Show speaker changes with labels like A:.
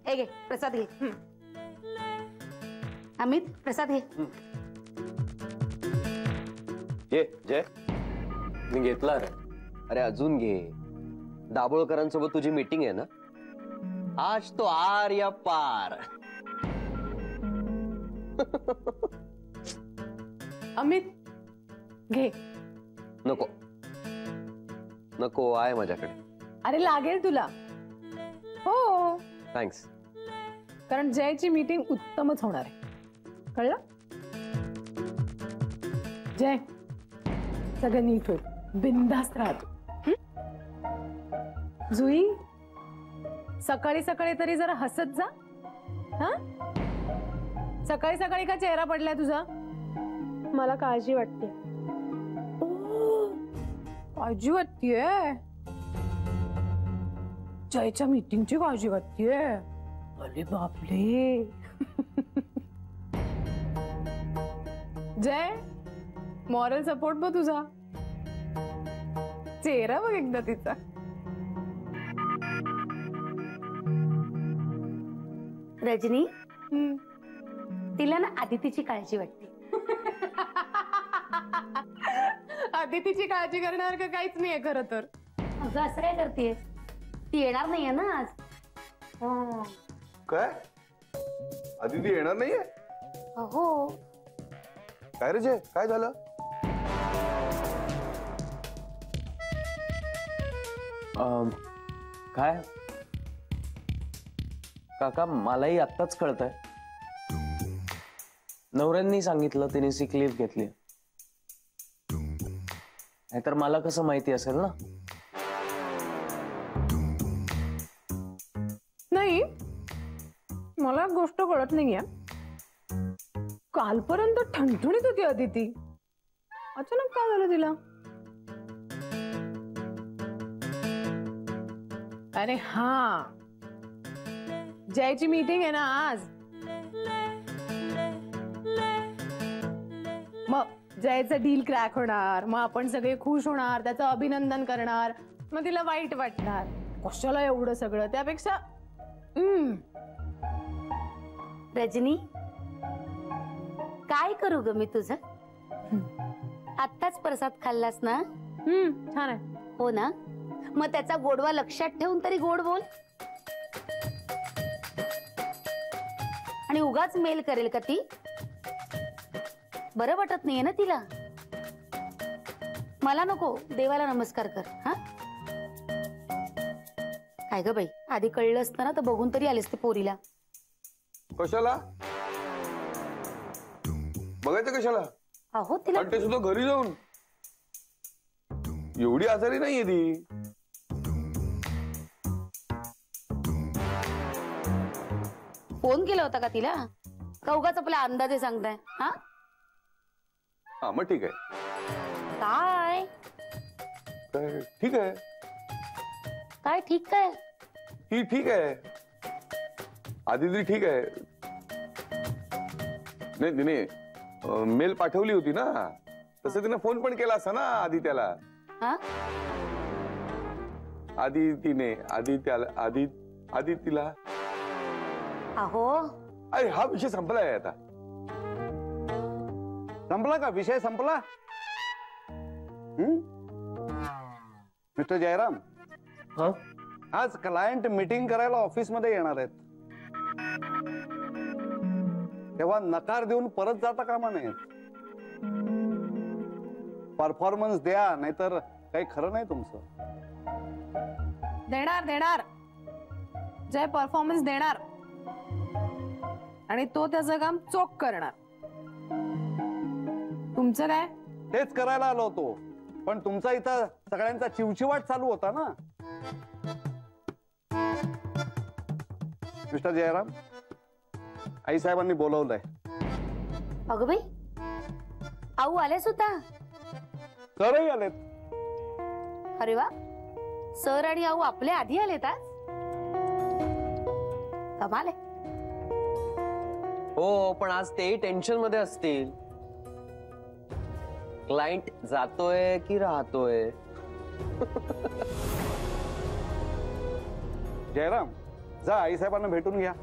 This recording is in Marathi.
A: हे घे प्रसाद घे. अमित प्रसाद घे.
B: ये जय, मी घेतला रे. अरे अजून घे. दाभोळकरांसोबत तुझी मीटिंग आहे ना, आज तो आर या पार.
C: अमित घे.
B: नको नको, आहे माझ्याकडे.
C: अरे लागेल तुला. हो
B: थँक्स.
C: कारण जयची मीटिंग उत्तमच होणार आहे, कळलं? जय सगळं नीट होईल, बिनधास्त राहतो. जुई सकाळी सकाळी तरी जरा हसत जा. हा सकाळी सकाळी का चेहरा पडलाय तुझा?
D: मला काळजी वाटते.
C: काळजी वाटतेय? जयच्या मीटिंगची काळजी वाटतेय? अरे बापरे. जय मॉरल सपोर्ट बघ तुझा. चेहरा बघ एकदा तिचा.
A: रजनी तिला ना आदितीची काळजी वाटते.
C: आदितीची काळजी करण्यासारखं काहीच नाहीये खरं तर.
A: अगं असं काय करतेस? ती येणार नाहीये ना आज.
E: काय आदिती येणार नाहीये?
A: हो.
E: काय रे जय, काय झालं?
B: काय काका, मलाही आत्ताच कळतंय. नवऱ्यांनी सांगितलं तिने सिक लीव्ह घेतली. नाहीतर मला कसं माहिती असेल ना.
C: नाही मला एक गोष्ट कळत नाहीये. कालपर्यंत ठणठणीत होती अदिती, अचानक काय झालं तिला? अरे हा, जयची मीटिंग आहे ना आज. मग जयचं डील क्रॅक होणार, मग आपण सगळे खुश होणार, त्याचं अभिनंदन करणार, मग तिला वाईट वाटणार. कशाला एवढं सगळं? त्यापेक्षा
A: रजनी काय करू ग मी तुझं? आत्ताच प्रसाद खाल्लास ना?
C: छान आहे.
A: हो ना, मग त्याचा गोडवा लक्षात ठेवून तरी गोड बोल. आणि उगाच मेल करेल का ती? बरं वाटत नाहीये ना तिला? मला नको, देवाला नमस्कार कर. हा काय ग बाई, आधी कळलं असतं ना तर बघून तरी आलेस ते पोरीला.
E: कशाला बघायचं? कशाला?
A: अहो तिला
E: ते सुद्धा घरी जाऊन. एवढी आजारी नाहीये ती.
A: फोन केला होता का तिला? का उगाच आपला अंदाजे सांगताय? हा
E: हा मग ठीक आहे.
A: काय
E: काय ठीक आहे?
A: काय ठीक काय?
E: ही ठीक आहे, आदिती ठीक आहे. नाही तिने मेल पाठवली होती ना, तसं तिने फोन पण केला असता ना आदित्याला.
A: हा
E: आदितीला.
A: अहो
E: अरे हा विषय संपलाय आता.
F: संपला का विषय? संपला. मिस्टर जयराम, आज क्लायंट मीटिंग करायला ऑफिस मध्ये येणार आहेत, तेव्हा नकार देऊन परत जाता कामा नये. परफॉर्मन्स द्या, नाहीतर काही खरं नाही तुमचं.
C: देणार देणार जय परफॉर्मन्स देणार, आणि तो त्याचं काम चोख करणार. तुमचं काय?
F: तेच करायला आलो होतो, पण तुमचा इथं सगळ्यांचा चिवचिवाट चालू होता ना. मिस्टर जयराम, आई साहेबांनी बोलवलंय.
A: अगं बाई, आऊ आलेस होता?
F: सरही आलेत.
A: अरे वा, सर आणि आऊ आपल्या आधी आलेत आज. कमाल आहे.
B: हो, पण आज तेही टेन्शन मध्ये असतील. क्लायंट जातोय की राहतोय?
F: जयराम, जा आईसाहेबांना भेटून घ्या.